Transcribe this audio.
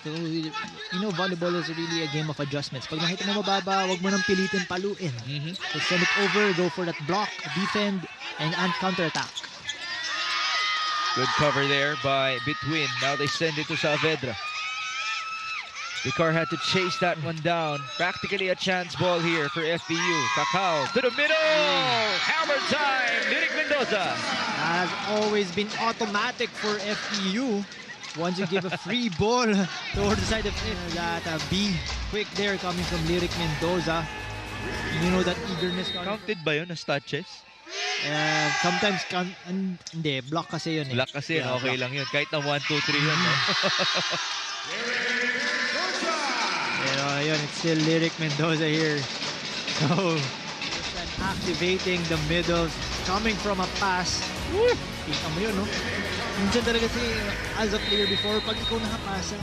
So, volleyball is really a game of adjustments. Pag nakita mo mababa, wag mo nang pilitin paluin. So send it over, go for that block, defend, and counter-attack. Good cover there by Between. Now they send it to Saavedra. Vicar had to chase that one down. Practically a chance ball here for FPU. Cacao to the middle. Hammer time. Lyric Mendoza. Has always been automatic for FEU. Once you give a free ball towards the side of it, that B quick there coming from Lyric Mendoza. You know that eagerness. Counted ba yun as touches? Sometimes, hindi, block kasi yun eh. Block kasi, Yeah, okay block. lang yun. Kahit na 1, 2, 3 yun. No? Pero yun, it's still Lyric Mendoza here. So, activating the middle, coming from a pass. Woo! Kita mo yun, no? Minsan talaga as a player before, pag ikaw nakapasa,